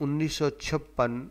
1956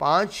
5।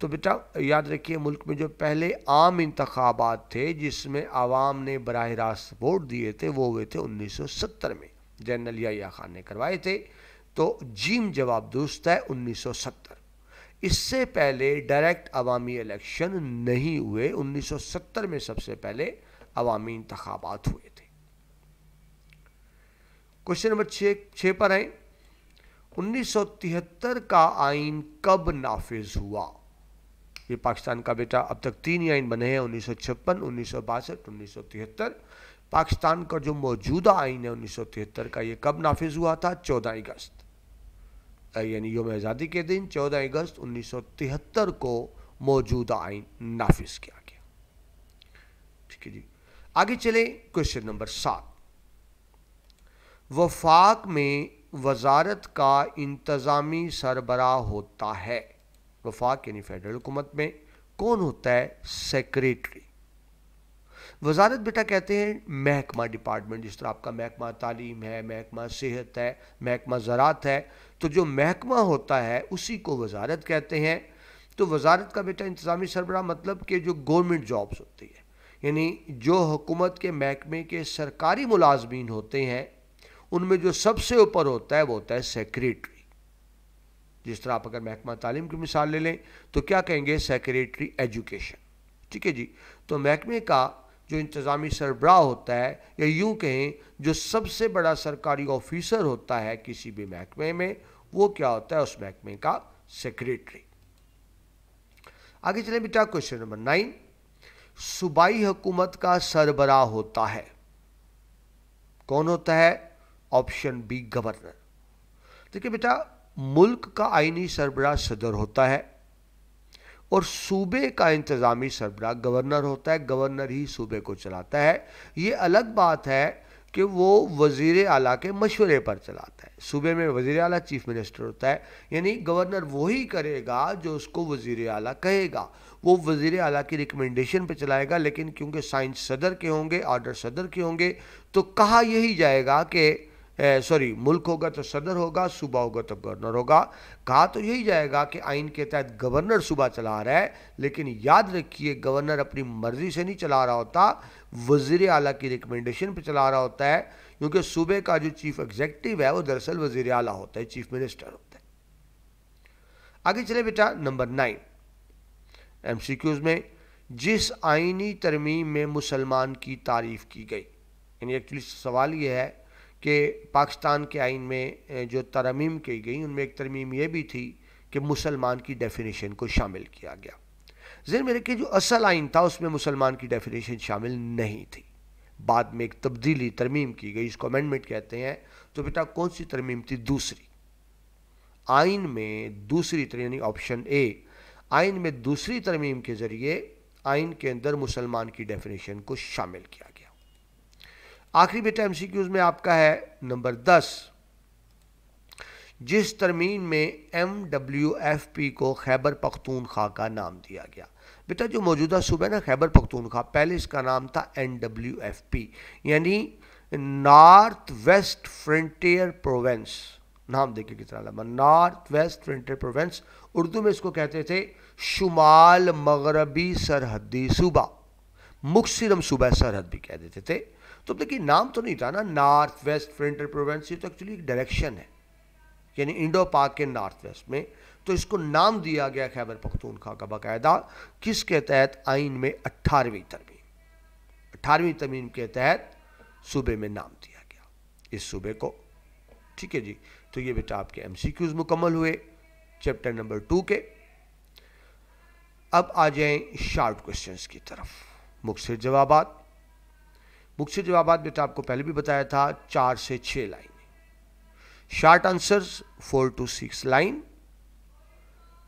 تو بیٹا یاد رکھیے ملک میں جو پہلے عام انتخابات تھے جس میں عوام نے براہ راست ووٹ دیے تھے وہ ہوئے تھے 1970 میں، جنرل یحییٰ خان نے کروائے تھے، تو جیم جواب درست ہے 1970۔ اس سے پہلے ڈائریکٹ عوامی الیکشن نہیں ہوئے، 1970 میں سب سے پہلے عوامی انتخابات ہوئے تھے۔ کوشچن نمبر 6 پر آئیں۔ 1973 کا آئین کب نافذ ہوا؟ یہ پاکستان کا بیٹا اب تک 3 ہی آئین بنے ہیں، 1956، 1962، 1973۔ پاکستان کا جو موجودہ آئین ہے 1973 کا، یہ کب نافذ ہوا تھا؟ 14 اگست، یعنی یوم آزادی کے دن 14 اگست 1973 کو موجودہ آئین نافذ کیا گیا۔ ٹھیک ہے جی، آگے چلیں کوشچن نمبر 7۔ وفاق میں وزارت کا انتظامی سربراہ ہوتا ہے، وفاق یعنی فیڈرل حکومت میں کون ہوتا ہے؟ سیکریٹری۔ وزارت بیٹا کہتے ہیں محکمہ، ڈپارٹمنٹ، جس طرح آپ کا محکمہ تعلیم ہے، محکمہ صحت ہے، محکمہ زراعت ہے، تو جو محکمہ ہوتا ہے اسی کو وزارت کہتے ہیں۔ تو وزارت کا بیٹا انتظامی سربراہ مطلب کہ جو گورنمنٹ جابز ہوتی ہے، یعنی جو حکومت کے محکمے کے سرکاری ملازمین ہوتے ہیں ان میں جو سب سے اوپر ہوتا ہے وہ ہوتا ہے سیکریٹری۔ جس طرح آپ اگر محکمہ تعلیم کی مثال لے لیں تو کیا کہیں گے؟ Secretary education. ٹھیک ہے جی، تو محکمے کا جو انتظامی سربراہ ہوتا ہے، یا یوں کہیں جو سب سے بڑا سرکاری آفیسر ہوتا ہے کسی بھی محکمے میں، وہ کیا ہوتا ہے؟ اس محکمے کا سیکریٹری۔ آگے چلیں بیٹا کوشچن نمبر 9۔ صوبائی حکومت کا سربراہ ہوتا ہے، کون ہوتا ہے؟ Option B, governor. دیکھیں بیٹا ملک کا آئینی سربراہ صدر ہوتا ہے اور صوبے کا انتظامی سربراہ گورنر ہوتا ہے، گورنر ہی صوبے کو چلاتا ہے۔ یہ الگ بات ہے کہ وہ وزیر اعلیٰ کے مشورے پر چلاتا ہے۔ صوبے میں وزیر اعلیٰ چیف منسٹر ہوتا ہے، یعنی گورنر وہی کرے گا جو اس کو وزیر اعلیٰ کہے گا، وہ وزیر اعلیٰ کی ریکمنڈیشن پہ چلائے گا، لیکن کیونکہ سائنس صدر کے ہوں گے، آرڈر صدر کے ہوں گے، تو کہا یہی جائے گا کہ ملک ہوگا تو صدر ہوگا، صوبہ ہوگا تو گورنر ہوگا۔ کہا تو یہی جائے گا کہ آئین کے تحت گورنر صوبہ چلا رہا ہے، لیکن یاد رکھیے گورنر اپنی مرضی سے نہیں چلا رہا ہوتا، وزیر اعلیٰ کی ریکمنڈیشن پہ چلا رہا ہوتا ہے، کیونکہ صوبے کا جو چیف ایگزیکٹو ہے وہ دراصل وزیر اعلیٰ ہوتا ہے، چیف منسٹر ہوتا ہے۔ آگے چلے بیٹا نمبر 9 ایم سی کیوز میں، جس آئینی ترمیم میں مسلمان کی تعریف کی گئی، یعنی ایکچولی سوال یہ ہے کہ پاکستان کے آئین میں جو ترمیم کی گئی ان میں ایک ترمیم یہ بھی تھی کہ مسلمان کی ڈیفینیشن کو شامل کیا گیا۔ ذہن میں رکھیں جو اصل آئین تھا اس میں مسلمان کی ڈیفینیشن شامل نہیں تھی، بعد میں ایک تبدیلی ترمیم کی گئی، اس کو امینڈمنٹ کہتے ہیں۔ تو بیٹا کون سی ترمیم تھی؟ دوسری آئین میں دوسری ترمیم، یعنی آپشن اے، آئین میں دوسری ترمیم کے ذریعے آئین کے اندر مسلمان کی ڈیفینیشن کو شامل کیا گیا۔ آخری بیٹا ایم سی کیوز میں آپ کا ہے نمبر 10۔ جس ترمیم میں MWFP کو خیبر پختونخوا کا نام دیا گیا، بیٹا جو موجودہ صوبہ ہے نا خیبر پختونخوا، پہلے اس کا نام تھا NWFP، یعنی نارتھ ویسٹ فرنٹیئر پروونس۔ نام دیکھیں کتنا لمبا، north west frontier province, Urdu میں اس کو کہتے تھے شمال مغربی سرحدی صوبہ، مکسرم صوبہ سرحد بھی کہہ دیتے تھے۔ تو دیکھیے نام تو نہیں تھا نا نارتھ ویسٹ فرنٹیئر پروونس، یہ تو ایکچولی ایک ڈائریکشن ہے، یعنی انڈو پاک کے نارتھ ویسٹ میں، تو اس کو نام دیا گیا خیبر پختونخوا کا باقاعدہ، کس کے تحت؟ آئین میں 18ویں ترمیم، 18ویں ترمیم کے تحت صوبے میں نام دیا گیا اس صوبے کو۔ ٹھیک ہے جی، تو یہ بیٹا آپ کے ایم سی کیوز مکمل ہوئے چیپٹر نمبر 2 کے۔ اب آ جائیں شارٹ کوشچنز کی طرف، مختصر جوابات۔ مختصر جوابات بیٹا آپ کو پہلے بھی بتایا تھا 4 سے 6 line, short answers 4 to 6 line,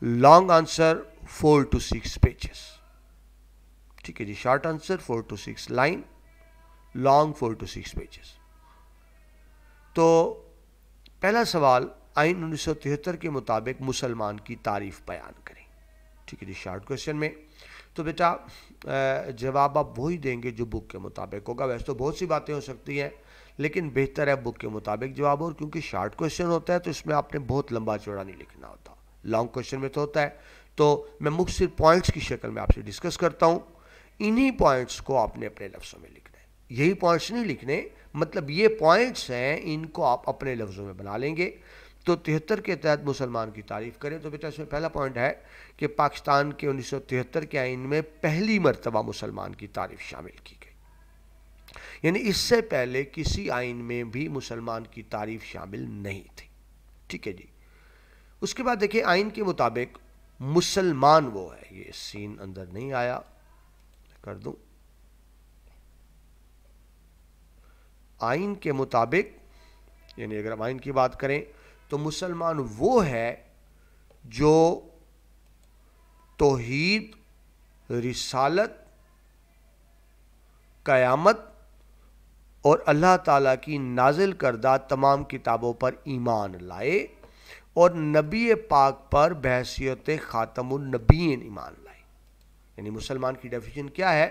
long answer 4 to 6 pages. ٹھیک ہے جی، short answer 4 to 6 line, long 4 to 6 pages. تو پہلا سوال، آئین 1973 کے مطابق مسلمان کی تعریف بیان کریں۔ ٹھیک ہے جی، شارٹ کوشچن میں تو بیٹا جواب آپ وہی دیں گے جو بک کے مطابق ہوگا۔ ویسے تو بہت سی باتیں ہو سکتی ہیں لیکن بہتر ہے بک کے مطابق جواب، اور کیونکہ شارٹ کوشچن ہوتا ہے تو اس میں آپ نے بہت لمبا چوڑا نہیں لکھنا ہوتا، لانگ کوشچن میں تو ہوتا ہے۔ تو میں مختصر پوائنٹس کی شکل میں آپ سے ڈسکس کرتا ہوں. انہی پوائنٹس کو آپ نے اپنے لفظوں میں لکھنا ہے. یہی پوائنٹس نہیں لکھنے، مطلب یہ پوائنٹس ہیں، ان کو آپ اپنے لفظوں میں بنا لیں گے. تو 73 کے تحت مسلمان کی تعریف کریں تو بیٹا اس میں پہلا پوائنٹ ہے کہ پاکستان کے 1973 کے آئین میں پہلی مرتبہ مسلمان کی تعریف شامل کی گئی. یعنی اس سے پہلے کسی آئین میں بھی مسلمان کی تعریف شامل نہیں تھی. ٹھیک ہے جی. اس کے بعد دیکھیں آئین کے مطابق مسلمان وہ ہے، یہ سین اندر نہیں آیا، کر دوں. آئین کے مطابق یعنی اگر ہم آئین کی بات کریں تو مسلمان وہ ہے جو توحید، رسالت، قیامت اور اللہ تعالیٰ کی نازل کردہ تمام کتابوں پر ایمان لائے اور نبی پاک پر بحیثیت خاتم النبیین ایمان لائے. یعنی مسلمان کی ڈیفینیشن کیا ہے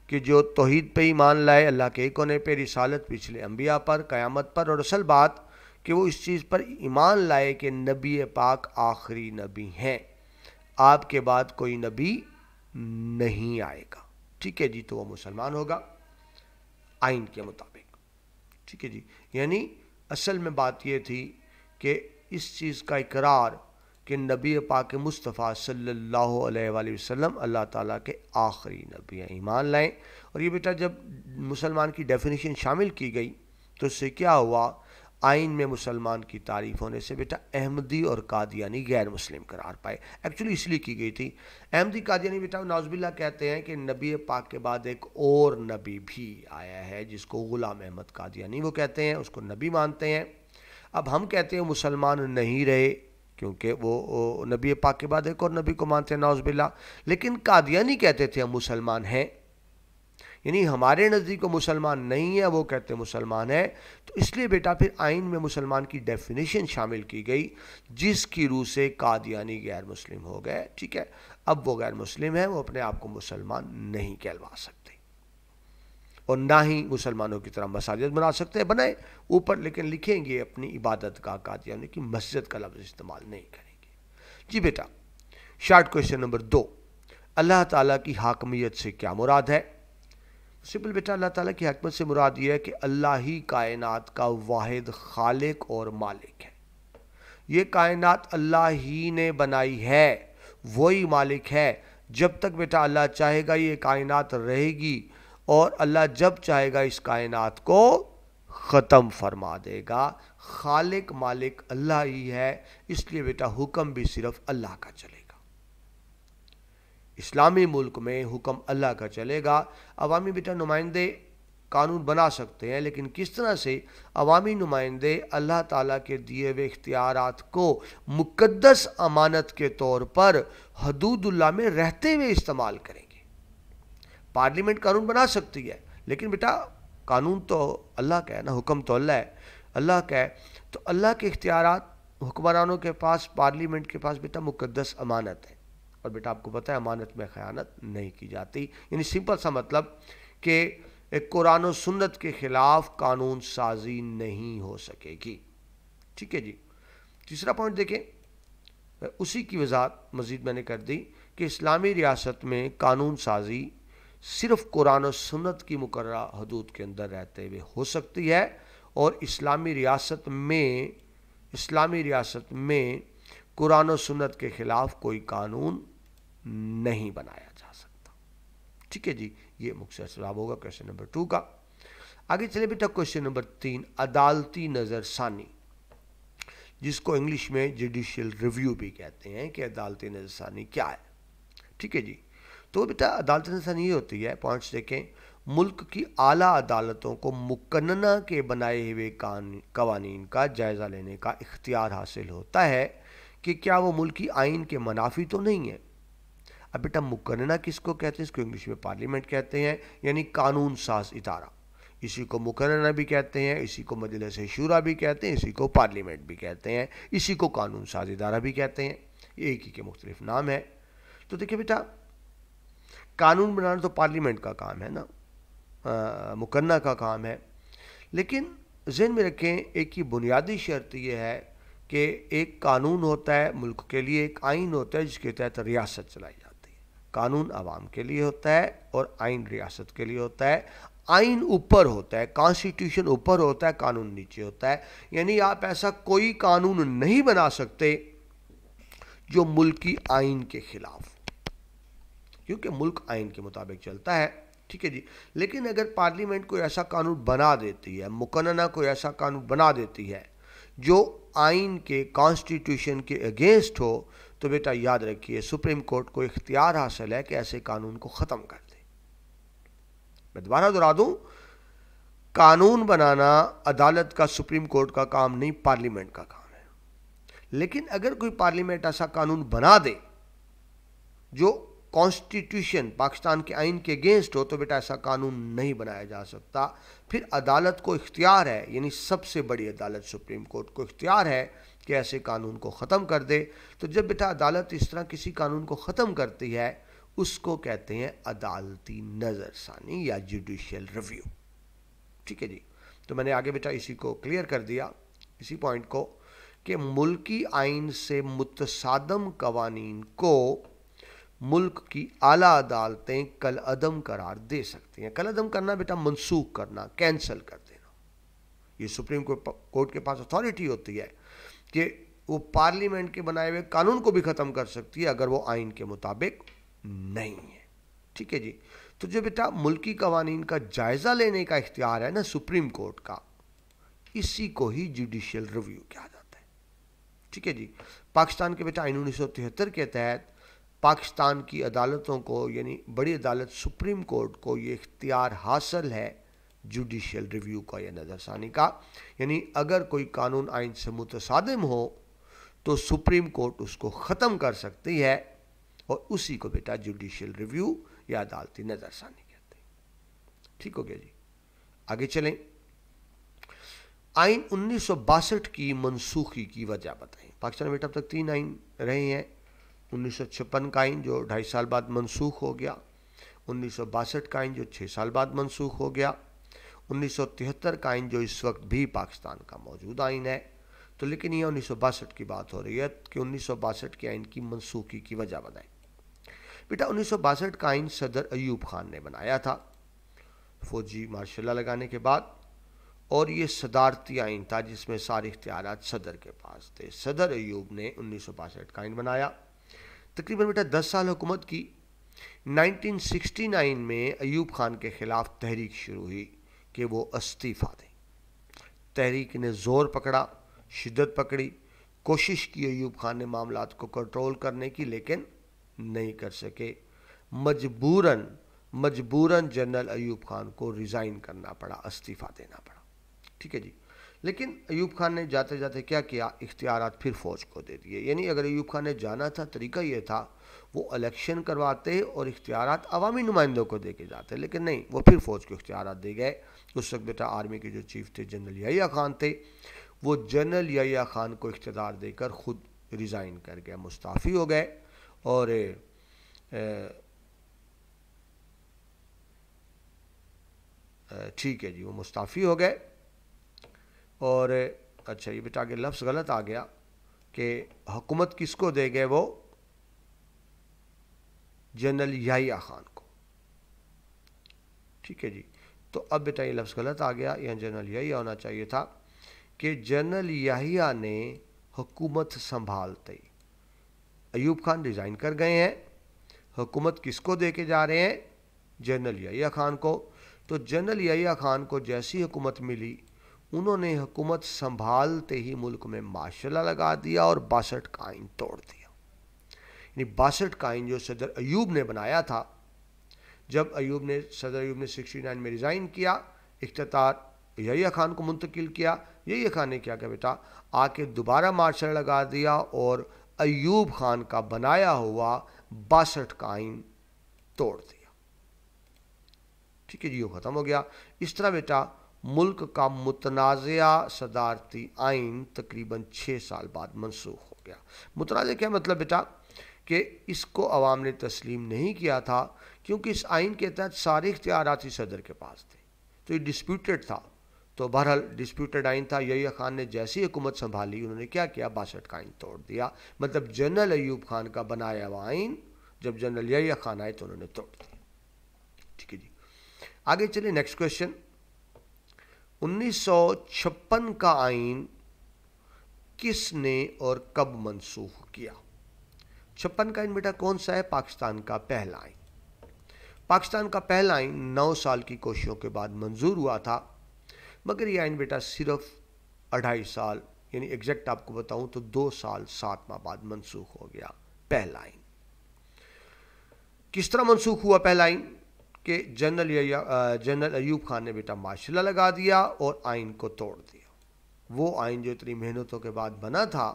کہ جو توحید پہ ایمان لائے، اللہ کے ایک ہونے پہ، رسالت پچھلے انبیاء پر، قیامت پر، اور اصل بات کہ وہ اس چیز پر ایمان لائے کہ نبی پاک آخری نبی ہیں، آپ کے بعد کوئی نبی نہیں آئے گا. ٹھیک ہے جی. تو وہ مسلمان ہوگا آئین کے مطابق. ٹھیک ہے جی. یعنی اصل میں بات یہ تھی کہ اس چیز کا اقرار کہ نبی پاک مصطفیٰ صلی اللہ علیہ وآلہ وسلم اللہ تعالیٰ کے آخری نبی ہیں، ایمان لائیں. اور یہ بیٹا جب مسلمان کی ڈیفینیشن شامل کی گئی تو اس سے کیا ہوا، آئین میں مسلمان کی تعریف ہونے سے بیٹا احمدی اور قادیانی غیر مسلم قرار پائے. ایکچولی اس لیے کی گئی تھی. احمدی قادیانی بیٹا نعوذ باللہ کہتے ہیں کہ نبی پاک کے بعد ایک اور نبی بھی آیا ہے جس کو غلام احمد قادیانی وہ کہتے ہیں، اس کو نبی مانتے ہیں. اب ہم کہتے ہیں مسلمان نہیں رہے کیونکہ وہ نبی پاک کے بعد ایک اور نبی کو مانتے ہیں نعوذ باللہ. لیکن قادیانی کہتے تھے ہم مسلمان ہیں، یعنی ہمارے نزدیک وہ مسلمان نہیں ہے، وہ کہتے مسلمان ہے. تو اس لیے بیٹا پھر آئین میں مسلمان کی ڈیفینیشن شامل کی گئی جس کی روح سے قادیانی غیر مسلم ہو گئے. ٹھیک ہے. اب وہ غیر مسلم ہیں، وہ اپنے آپ کو مسلمان نہیں کہلوا سکتے اور نہ ہی مسلمانوں کی طرح مساجد بنا سکتے ہیں، بنائیں اوپر، لیکن لکھیں گے اپنی عبادت کا قادیانی کی مسجد کا لفظ استعمال نہیں کریں گے. جی بیٹا شارٹ کوشچن نمبر 2، اللہ تعالیٰ کی حاکمیت سے کیا مراد ہے؟ سمپل بیٹا، اللہ تعالیٰ کی حکمت سے مراد یہ ہے کہ اللہ ہی کائنات کا واحد خالق اور مالک ہے. یہ کائنات اللہ ہی نے بنائی ہے، وہی مالک ہے. جب تک بیٹا اللہ چاہے گا یہ کائنات رہے گی اور اللہ جب چاہے گا اس کائنات کو ختم فرما دے گا. خالق مالک اللہ ہی ہے، اس لیے بیٹا حکم بھی صرف اللہ کا چلے گا. اسلامی ملک میں حکم اللہ کا چلے گا. عوامی بیٹا نمائندے قانون بنا سکتے ہیں، لیکن کس طرح سے عوامی نمائندے اللہ تعالیٰ کے دیے ہوئے اختیارات کو مقدس امانت کے طور پر حدود اللہ میں رہتے ہوئے استعمال کریں گے. پارلیمنٹ قانون بنا سکتی ہے، لیکن بیٹا قانون تو اللہ کا ہے نا، حکم تو اللہ کا ہے. تو اللہ کے اختیارات حکمرانوں کے پاس، پارلیمنٹ کے پاس بیٹا مقدس امانت ہے. اور بیٹا آپ کو پتہ ہے امانت میں خیانت نہیں کی جاتی. یعنی سمپل سا مطلب کہ ایک قرآن و سنت کے خلاف قانون سازی نہیں ہو سکے گی. ٹھیک ہے جی. تیسرا پوائنٹ دیکھیں، اسی کی وضاحت مزید میں نے کر دی کہ اسلامی ریاست میں قانون سازی صرف قرآن و سنت کی مقررہ حدود کے اندر رہتے ہوئے ہو سکتی ہے، اور اسلامی ریاست میں قرآن و سنت کے خلاف کوئی قانون نہیں بنایا جا سکتا. ٹھیک ہے جی. یہ مختصر جواب ہوگا کوشچن نمبر 2 کا. آگے چلے بیٹا کوشچن نمبر 3، عدالتی نظر ثانی، جس کو انگلش میں جوڈیشل ریویو بھی کہتے ہیں کہ عدالتی نظر ثانی کیا ہے. ٹھیک ہے جی. تو بیٹا عدالتی نظر ثانی یہ ہوتی ہے، پوائنٹس دیکھیں، ملک کی اعلیٰ عدالتوں کو مقننہ کے بنائے ہوئے قوانین کا جائزہ لینے کا اختیار حاصل ہوتا ہے کہ کیا وہ ملکی آئین کے منافی تو نہیں ہے. اب بیٹا مقننہ کس کو کہتے ہیں؟ اس کو انگلش میں پارلیمنٹ کہتے ہیں، یعنی قانون ساز ادارہ. اسی کو مقننہ بھی کہتے ہیں، اسی کو مجلس شورا بھی کہتے ہیں، اسی کو پارلیمنٹ بھی کہتے ہیں، اسی کو قانون ساز ادارہ بھی کہتے ہیں. ایک ہی کے مختلف نام ہے. تو دیکھیں بیٹا قانون بنانا تو پارلیمنٹ کا کام ہے نا، مقننہ کا کام ہے. لیکن ذہن میں رکھیں ایک ہی بنیادی شرط یہ ہے کہ ایک قانون ہوتا ہے ملک کے لیے، ایک آئین ہوتا ہے جس کے تحت ریاست چلائی جاتی ہے۔ قانون عوام کے لیے ہوتا ہے اور آئین ریاست کے لیے ہوتا ہے۔ آئین اوپر ہوتا ہے، کانسٹیٹیوشن اوپر ہوتا ہے، قانون نیچے ہوتا ہے۔ یعنی آپ ایسا کوئی قانون نہیں بنا سکتے جو ملکی آئین کے خلاف، کیونکہ ملک آئین کے مطابق چلتا ہے، ٹھیک ہے جی۔ لیکن اگر پارلیمنٹ کوئی ایسا قانون بنا دیتی ہے، مقننہ کوئی ایسا قانون بنا دیتی ہے جو آئین کے، کانسٹیٹیوشن کے اگینسٹ ہو، تو بیٹا یاد رکھیے سپریم کورٹ کو اختیار حاصل ہے کہ ایسے قانون کو ختم کر دے۔ میں دوبارہ دہرا دوں، قانون بنانا عدالت کا، سپریم کورٹ کا کام نہیں، پارلیمنٹ کا کام ہے۔ لیکن اگر کوئی پارلیمنٹ ایسا قانون بنا دے جو کانسٹیٹیوشن، پاکستان کے آئین کے اگینسٹ ہو، تو بیٹا ایسا قانون نہیں بنایا جا سکتا۔ پھر عدالت کو اختیار ہے، یعنی سب سے بڑی عدالت سپریم کورٹ کو اختیار ہے کہ ایسے قانون کو ختم کر دے۔ تو جب بیٹا عدالت اس طرح کسی قانون کو ختم کرتی ہے، اس کو کہتے ہیں عدالتی نظر ثانی یا جوڈیشل ریویو، ٹھیک ہے جی۔ تو میں نے آگے بیٹا اسی کو کلیئر کر دیا، اسی پوائنٹ کو، کہ ملکی آئین سے متصادم قوانین کو ملک کی اعلیٰ عدالتیں کل عدم قرار دے سکتی ہیں۔ کل عدم کرنا بیٹا منسوخ کرنا، کینسل کر دینا۔ یہ سپریم کورٹ کے پاس اتھارٹی ہوتی ہے کہ وہ پارلیمنٹ کے بنائے ہوئے قانون کو بھی ختم کر سکتی ہے اگر وہ آئین کے مطابق نہیں ہے، ٹھیک ہے جی۔ تو جو بیٹا ملکی قوانین کا جائزہ لینے کا اختیار ہے نا سپریم کورٹ کا، اسی کو ہی جوڈیشل ریویو کہا جاتا ہے، ٹھیک ہے جی۔ پاکستان کے بیٹا آئین 1973 کے تحت پاکستان کی عدالتوں کو، یعنی بڑی عدالت سپریم کورٹ کو، یہ اختیار حاصل ہے جوڈیشل ریویو کا یا نظر ثانی کا۔ یعنی اگر کوئی قانون آئین سے متصادم ہو تو سپریم کورٹ اس کو ختم کر سکتی ہے، اور اسی کو بیٹا جوڈیشل ریویو یا عدالتی نظر ثانی کہتے ہیں، ٹھیک ہو گیا جی۔ آگے چلیں، آئین 1962 کی منسوخی کی وجہ بتائیں۔ پاکستان میں بیٹا اب تک 3 آئین رہے ہیں۔ 1956 کا آئین جو 2.5 سال بعد منسوخ ہو گیا، 1962 کا آئین جو 6 سال بعد منسوخ ہو گیا، 1973 کا آئین جو اس وقت بھی پاکستان کا موجود آئین ہے۔ تو لیکن یہ 1962 کی بات ہو رہی ہے کہ 1962 کے آئین کی منسوخی کی وجہ بتائیں۔ بیٹا 1962 کا آئین صدر ایوب خان نے بنایا تھا فوجی مارشل لا لگانے کے بعد، اور یہ صدارتی آئین تھا جس میں سارے اختیارات صدر کے پاس تھے۔ صدر ایوب نے 1962 کا آئین بنایا، تقریباً بیٹا 10 سال حکومت کی۔ 1969 میں ایوب خان کے خلاف تحریک شروع ہوئی کہ وہ استعفیٰ دیں۔ تحریک نے زور پکڑا، شدت پکڑی، کوشش کی ایوب خان نے معاملات کو کنٹرول کرنے کی، لیکن نہیں کر سکے۔ مجبوراً جنرل ایوب خان کو ریزائن کرنا پڑا، استعفیٰ دینا پڑا، ٹھیک ہے جی۔ لیکن ایوب خان نے جاتے جاتے کیا کیا، اختیارات پھر فوج کو دے دیے۔ یعنی اگر ایوب خان نے جانا تھا، طریقہ یہ تھا وہ الیکشن کرواتے اور اختیارات عوامی نمائندوں کو دے کے جاتے، لیکن نہیں، وہ پھر فوج کو اختیارات دے گئے۔ اس وقت بیٹا آرمی کے جو چیف تھے جنرل یحییٰ خان تھے، وہ جنرل یحییٰ خان کو اقتدار دے کر خود ریزائن کر گئے، مستعفی ہو گئے، اور ٹھیک ہے جی، وہ مستعفی ہو گئے۔ اور اچھا یہ بیٹا آگے لفظ غلط آ گیا کہ حکومت کس کو دے گئے، وہ جنرل یحییٰ خان کو، ٹھیک ہے جی۔ تو اب بیٹا یہ لفظ غلط آ گیا، یہاں جنرل یحییٰ ہونا چاہیے تھا کہ جنرل یحییٰ نے حکومت سنبھالتے، ایوب خان ریزائن کر گئے ہیں، حکومت کس کو دے کے جا رہے ہیں، جنرل یحییٰ خان کو۔ تو جنرل یحییٰ خان کو جیسی حکومت ملی، انہوں نے حکومت سنبھالتے ہی ملک میں مارشل لا لگا دیا اور 62 کا آئین توڑ دیا۔ یعنی 62 کا آئین جو صدر ایوب نے بنایا تھا، جب صدر ایوب نے 69 میں ریزائن کیا، اختیار یحییٰ خان کو منتقل کیا، یحییٰ خان نے کیا کہ بیٹا آ کے دوبارہ مارشل لگا دیا اور ایوب خان کا بنایا ہوا 62 کا آئین توڑ دیا، ٹھیک ہے جی، وہ ختم ہو گیا۔ اس طرح بیٹا ملک کا متنازعہ صدارتی آئین تقریباً 6 سال بعد منسوخ ہو گیا۔ متنازع کیا مطلب بیٹا، کہ اس کو عوام نے تسلیم نہیں کیا تھا، کیونکہ اس آئین کے تحت سارے اختیارات ہی صدر کے پاس تھے، تو یہ ڈسپیوٹڈ تھا، تو بہرحال ڈسپیوٹڈ آئین تھا. یحییٰ خان نے جیسی حکومت سنبھالی انہوں نے کیا کیا, 62 کا آئین توڑ دیا. مطلب جنرل ایوب خان کا بنایا ہوا آئین جب جنرل یحییٰ خان آئے تو انہوں نے توڑ دیا. ٹھیک ہے جی, آگے چلیں نیکسٹ کوشچن. 1956 کا آئین کس نے اور کب منسوخ کیا؟ 56 کا آئین بیٹا کون سا ہے؟ پاکستان کا پہلا آئین. پاکستان کا پہلا آئین 9 سال کی کوششوں کے بعد منظور ہوا تھا, مگر یہ آئین بیٹا صرف 2.5 سال یعنی ایگزیکٹ آپ کو بتاؤں تو 2 سال 7 ماہ بعد منسوخ ہو گیا پہلا آئین. کس طرح منسوخ ہوا پہلا آئین؟ کہ جنرل ایوب خان نے بیٹا مارشل لا لگا دیا اور آئین کو توڑ دیا. وہ آئین جو اتنی محنتوں کے بعد بنا تھا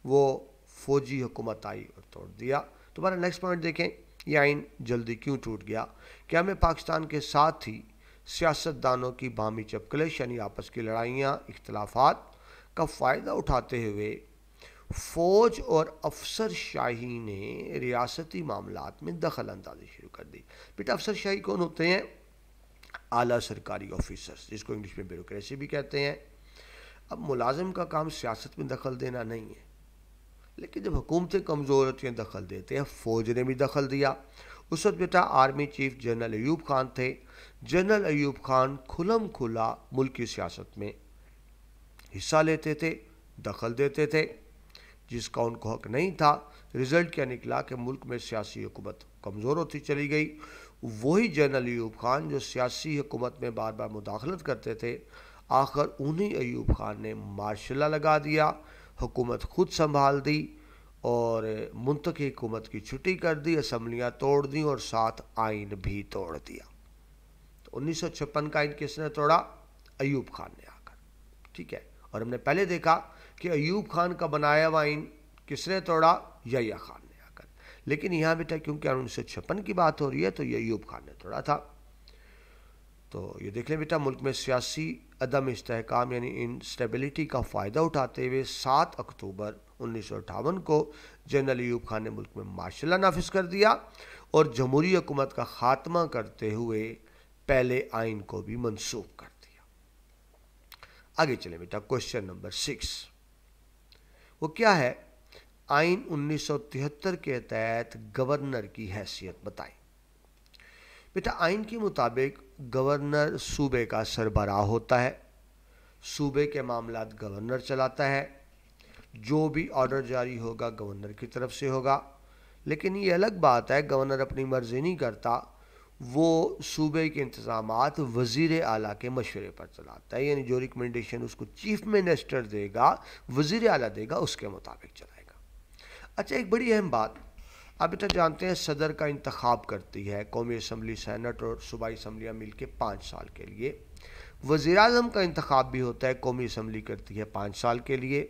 وہ فوجی حکومت آئی اور توڑ دیا. تو ہمارا نیکسٹ پوائنٹ دیکھیں, یہ آئین جلدی کیوں ٹوٹ گیا؟ کہ ہمیں پاکستان کے ساتھ ہی سیاستدانوں کی باہمی چپکلش یعنی آپس کی لڑائیاں اختلافات کا فائدہ اٹھاتے ہوئے فوج اور افسر شاہی نے ریاستی معاملات میں دخل اندازی شروع کر دی. بیٹا افسر شاہی کون ہوتے ہیں؟ اعلیٰ سرکاری آفیسرز, جس کو انگلش میں بیوروکریسی بھی کہتے ہیں. اب ملازم کا کام سیاست میں دخل دینا نہیں ہے, لیکن جب حکومتیں کمزور ہوتی ہیں دخل دیتے ہیں. فوج نے بھی دخل دیا. اس وقت بیٹا army chief general Ayub Khan تھے. جنرل ایوب خان کھلم کھلا ملک کی سیاست میں حصہ لیتے تھے, دخل دیتے تھے جس کا ان کو حق نہیں تھا. رزلٹ کیا نکلا کہ ملک میں سیاسی حکومت کمزور ہوتی چلی گئی. وہی جنرل ایوب خان جو سیاسی حکومت میں بار بار مداخلت کرتے تھے, آخر انہی ایوب خان نے مارشل لا لگا دیا, حکومت خود سنبھال دی اور منطقی حکومت کی چھٹی کر دی, اسمبلیاں توڑ دیں اور ساتھ آئین بھی توڑ دیا. تو 1956 کا آئین کس نے توڑا؟ ایوب خان نے آ کر. ٹھیک ہے, اور ہم نے پہلے دیکھا کہ ایوب خان کا بنایا ہوا آئین کس نے توڑا؟ یحییٰ خان نے آ کر. لیکن یہاں بیٹا کیونکہ 1956 کی بات ہو رہی ہے تو یہ ایوب خان نے توڑا تھا. تو یہ دیکھ لیں بیٹا, ملک میں سیاسی عدم استحکام یعنی انسٹیبلٹی کا فائدہ اٹھاتے ہوئے 7 اکتوبر 1958 کو جنرل ایوب خان نے ملک میں مارشل لا نافذ کر دیا اور جمہوری حکومت کا خاتمہ کرتے ہوئے پہلے آئین کو بھی منسوخ کر دیا. آگے چلیں بیٹا, کوشچن نمبر 6 وہ کیا ہے؟ آئین 1973 کے تحت گورنر کی حیثیت بتائیں. بیٹا آئین کے مطابق گورنر صوبے کا سربراہ ہوتا ہے. صوبے کے معاملات گورنر چلاتا ہے. جو بھی آرڈر جاری ہوگا گورنر کی طرف سے ہوگا. لیکن یہ الگ بات ہے, گورنر اپنی مرضی نہیں کرتا, وہ صوبے کے انتظامات وزیر اعلیٰ کے مشورے پر چلاتا ہے. یعنی جو ریکمنڈیشن اس کو چیف منسٹر دے گا, وزیر اعلیٰ دے گا, اس کے مطابق چلائے گا. اچھا ایک بڑی اہم بات, آپ بیٹا جانتے ہیں صدر کا انتخاب کرتی ہے قومی اسمبلی, سینٹ اور صوبائی اسمبلیاں مل کے 5 سال کے لیے. وزیر اعظم کا انتخاب بھی ہوتا ہے, قومی اسمبلی کرتی ہے 5 سال کے لیے.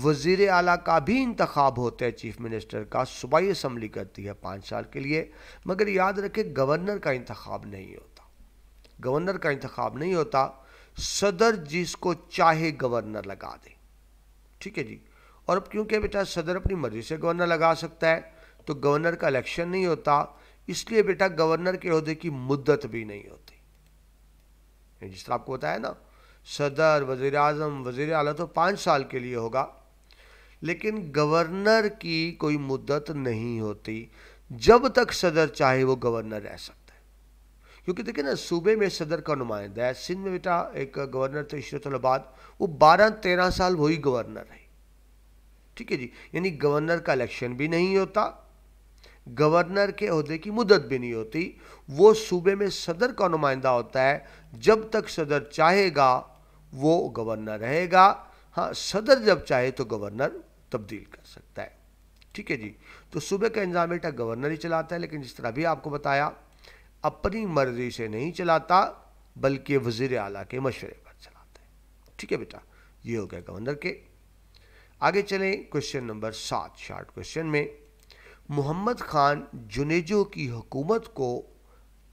وزیر اعلیٰ کا بھی انتخاب ہوتا ہے چیف منسٹر کا, صوبائی اسمبلی کرتی ہے 5 سال کے لیے. مگر یاد رکھے گورنر کا انتخاب نہیں ہوتا. گورنر کا انتخاب نہیں ہوتا, صدر جس کو چاہے گورنر لگا دے. ٹھیک ہے جی, اور اب کیونکہ بیٹا صدر اپنی مرضی سے گورنر لگا سکتا ہے تو گورنر کا الیکشن نہیں ہوتا, اس لیے بیٹا گورنر کے عہدے کی مدت بھی نہیں ہوتی. جس طرح آپ کو بتایا نا, صدر, وزیر اعظم, وزیر اعلیٰ تو 5 سال کے لیے ہوگا, لیکن گورنر کی کوئی مدت نہیں ہوتی. جب تک صدر چاہے وہ گورنر رہ سکتا ہے. کیونکہ دیکھیں نا, صوبے میں صدر کا نمائندہ ہے. سندھ میں بیٹا ایک گورنر تھے عشرت العباد, وہ 12-13 سال وہی گورنر رہے. ٹھیک ہے جی, یعنی گورنر کا الیکشن بھی نہیں ہوتا, گورنر کے عہدے کی مدت بھی نہیں ہوتی. وہ صوبے میں صدر کا نمائندہ ہوتا ہے. جب تک صدر چاہے گا وہ گورنر رہے گا. ہاں, صدر جب چاہے تو گورنر تبدیل کر سکتا ہے. ٹھیک ہے جی, تو صوبے کا انتظام بیٹا گورنر ہی چلاتا ہے, لیکن جس طرح بھی آپ کو بتایا اپنی مرضی سے نہیں چلاتا بلکہ وزیر اعلیٰ کے مشورے پر چلاتا ہے. ٹھیک ہے بیٹا, یہ ہو گیا گورنر کے. آگے چلیں کوشچن نمبر 7 شارٹ کوشچن میں, محمد خان جنیجو کی حکومت کو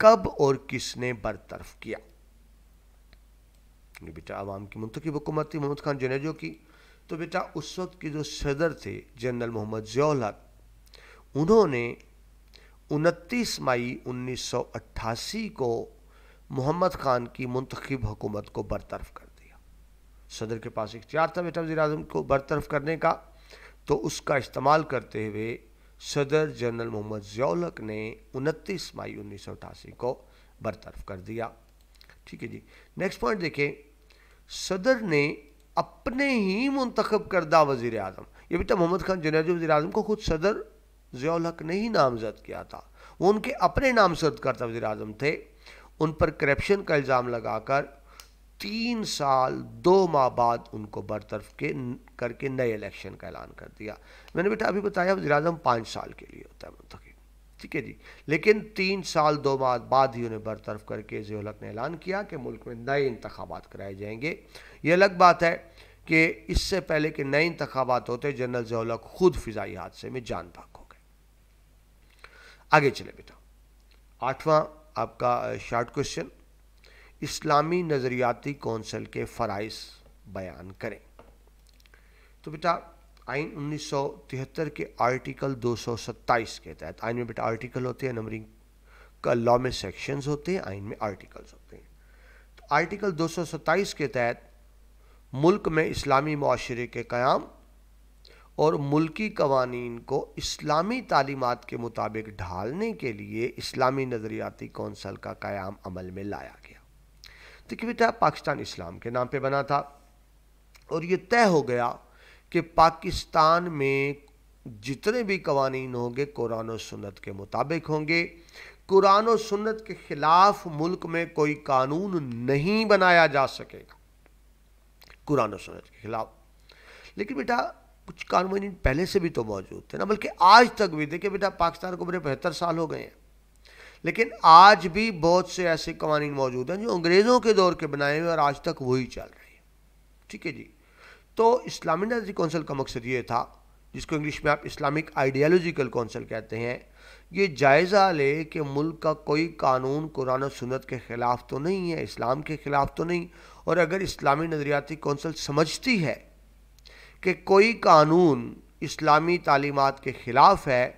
کب اور کس نے برطرف کیا؟ بیٹا عوام کی منتخب حکومت تھی محمد خان جنیجو کی. تو بیٹا اس وقت کے جو صدر تھے جنرل محمد ضیاء الحق, انہوں نے 29 مئی 1988 کو محمد خان کی منتخب حکومت کو برطرف کر دیا۔ صدر کے پاس اختیار تھا بیٹا وزیر اعظم کو برطرف کرنے کا، تو اس کا استعمال کرتے ہوئے صدر جنرل محمد ضیاء الحق نے 29 مئی 1988 کو برطرف کر دیا۔ ٹھیک ہے جی، نیکسٹ پوائنٹ دیکھیں، صدر نے اپنے ہی منتخب کردہ وزیر اعظم، یہ بیٹا محمد خان جنرل وزیر اعظم کو خود صدر ضیاء الحق نے ہی نامزد کیا تھا، وہ ان کے اپنے نامزد کردہ وزیر اعظم تھے، ان پر کرپشن کا الزام لگا کر 3 سال 2 ماہ بعد ان کو برطرف کر کے نئے الیکشن کا اعلان کر دیا۔ میں نے بیٹا ابھی بتایا وزیر اعظم 5 سال کے لیے ہوتا ہے منتخب، ٹھیک ہے جی، لیکن 3 سال 2 ماہ بعد ہی انہیں برطرف کر کے ضیاء الحق نے اعلان کیا کہ ملک میں نئے انتخابات کرائے جائیں گے۔ یہ الگ بات ہے کہ اس سے پہلے کہ نئے انتخابات ہوتے جنرل ضیاء الحق خود فضائی حادثے میں جان بحق ہو گئے۔ آگے چلے بیٹا، 8واں آپ کا شارٹ کوشچن، اسلامی نظریاتی کونسل کے فرائض بیان کریں۔ تو بیٹا آئین 1973 کے آرٹیکل 227 کے تحت، آئین میں بیٹا آرٹیکل ہوتے ہیں، نمبرنگ کا لاء میں سیکشنز ہوتے ہیں، آئین میں آرٹیکلز ہوتے ہیں۔ تو آرٹیکل 227 کے تحت ملک میں اسلامی معاشرے کے قیام اور ملکی قوانین کو اسلامی تعلیمات کے مطابق ڈھالنے کے لیے اسلامی نظریاتی کونسل کا قیام عمل میں لایا گیا۔ دیکھیے بیٹا، پاکستان اسلام کے نام پہ بنا تھا، اور یہ طے ہو گیا کہ پاکستان میں جتنے بھی قوانین ہوں گے قرآن و سنت کے مطابق ہوں گے، قرآن و سنت کے خلاف ملک میں کوئی قانون نہیں بنایا جا سکے گا، قرآن و سنت کے خلاف۔ لیکن بیٹا کچھ قوانین پہلے سے بھی تو موجود تھے نا، بلکہ آج تک بھی، دیکھیں بیٹا پاکستان کو 75 سال ہو گئے ہیں، لیکن آج بھی بہت سے ایسے قوانین موجود ہیں جو انگریزوں کے دور کے بنائے ہوئے اور آج تک وہی چل رہے ہیں۔ ٹھیک ہے جی، تو اسلامی نظریاتی کونسل کا مقصد یہ تھا، جس کو انگلش میں آپ اسلامک آئیڈیالوجیکل کونسل کہتے ہیں، یہ جائزہ لے کہ ملک کا کوئی قانون قرآن و سنت کے خلاف تو نہیں ہے، اسلام کے خلاف تو نہیں، اور اگر اسلامی نظریاتی کونسل سمجھتی ہے کہ کوئی قانون اسلامی تعلیمات کے خلاف ہے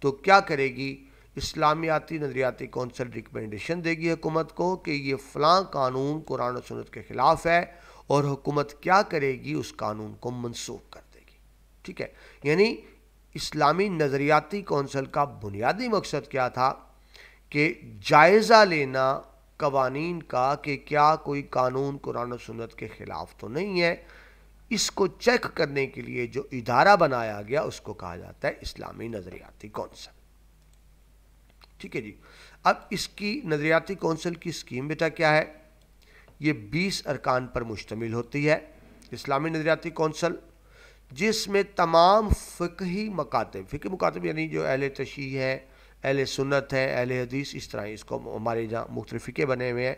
تو کیا کرے گی؟ اسلامیاتی نظریاتی کونسل ریکمنڈیشن دے گی حکومت کو کہ یہ فلاں قانون قرآن و سنت کے خلاف ہے، اور حکومت کیا کرے گی؟ اس قانون کو منسوخ کر دے گی۔ ٹھیک ہے، یعنی اسلامی نظریاتی کونسل کا بنیادی مقصد کیا تھا کہ جائزہ لینا قوانین کا کہ کیا کوئی قانون قرآن و سنت کے خلاف تو نہیں ہے، اس کو چیک کرنے کے لیے جو ادارہ بنایا گیا اس کو کہا جاتا ہے اسلامی نظریاتی کونسل۔ ٹھیک ہے جی، اب اس کی نظریاتی کونسل کی اسکیم بیٹا کیا ہے؟ یہ 20 ارکان پر مشتمل ہوتی ہے اسلامی نظریاتی کونسل، جس میں تمام فقہی مکاتب یعنی جو اہل تشیع ہے، اہل سنت ہے، اہل حدیث، اس طرح اس کو ہمارے جہاں مختلف فقہ بنے ہوئے ہیں،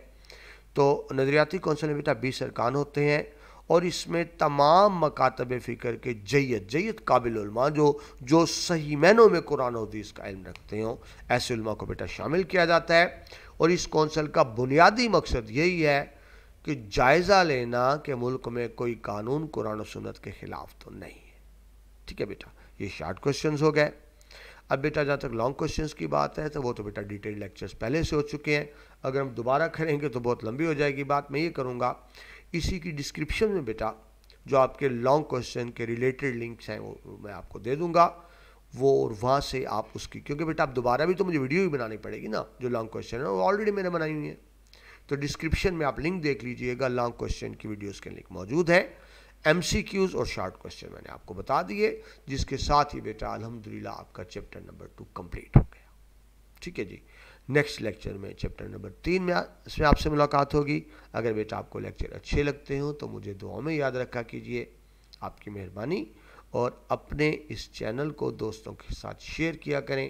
تو نظریاتی کونسل میں بیٹا 20 ارکان ہوتے ہیں، اور اس میں تمام مکاتب فکر کے جید قابل علماء جو صحیح معنوں میں قرآن و حدیث کا علم رکھتے ہوں، ایسے علماء کو بیٹا شامل کیا جاتا ہے۔ اور اس کونسل کا بنیادی مقصد یہی ہے کہ جائزہ لینا کہ ملک میں کوئی قانون قرآن و سنت کے خلاف تو نہیں ہے۔ ٹھیک ہے بیٹا، یہ شارٹ کوشچنز ہو گئے۔ اب بیٹا جہاں تک لانگ کوشچنز کی بات ہے تو وہ تو بیٹا ڈیٹیل لیکچرز پہلے سے ہو چکے ہیں، اگر ہم دوبارہ کریں گے تو بہت لمبی ہو جائے گی بات۔ میں یہ کروں گا اسی کی ڈسکرپشن میں بیٹا جو آپ کے لانگ کوشچن کے ریلیٹڈ لنکس ہیں وہ میں آپ کو دے دوں گا، وہ اور وہاں سے آپ اس کی، کیونکہ بیٹا اب دوبارہ بھی تو مجھے ویڈیو ہی بنانی پڑے گی نا، جو لانگ کوشچن ہے وہ آلریڈی میں نے بنائی ہوئی ہیں، تو ڈسکرپشن میں آپ لنک دیکھ لیجئے گا، لانگ کوشچن کی ویڈیوز کے لنک موجود ہے۔ MCQs اور شارٹ کوشچن میں نے آپ کو بتا دیے، جس کے ساتھ ہی بیٹا الحمدللہ آپ کا چیپٹر نمبر 2 کمپلیٹ ہو گیا۔ ٹھیک ہے جی، نیکسٹ لیکچر میں چیپٹر نمبر 3 میں اس میں آپ سے ملاقات ہوگی۔ اگر بیٹا آپ کو لیکچر اچھے لگتے ہوں تو مجھے دعاؤں میں یاد رکھا کیجئے، آپ کی مہربانی، اور اپنے اس چینل کو دوستوں کے ساتھ شیئر کیا کریں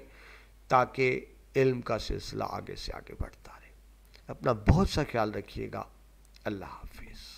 تاکہ علم کا سلسلہ آگے سے آگے بڑھتا رہے۔ اپنا بہت سا خیال رکھیے گا، اللہ حافظ۔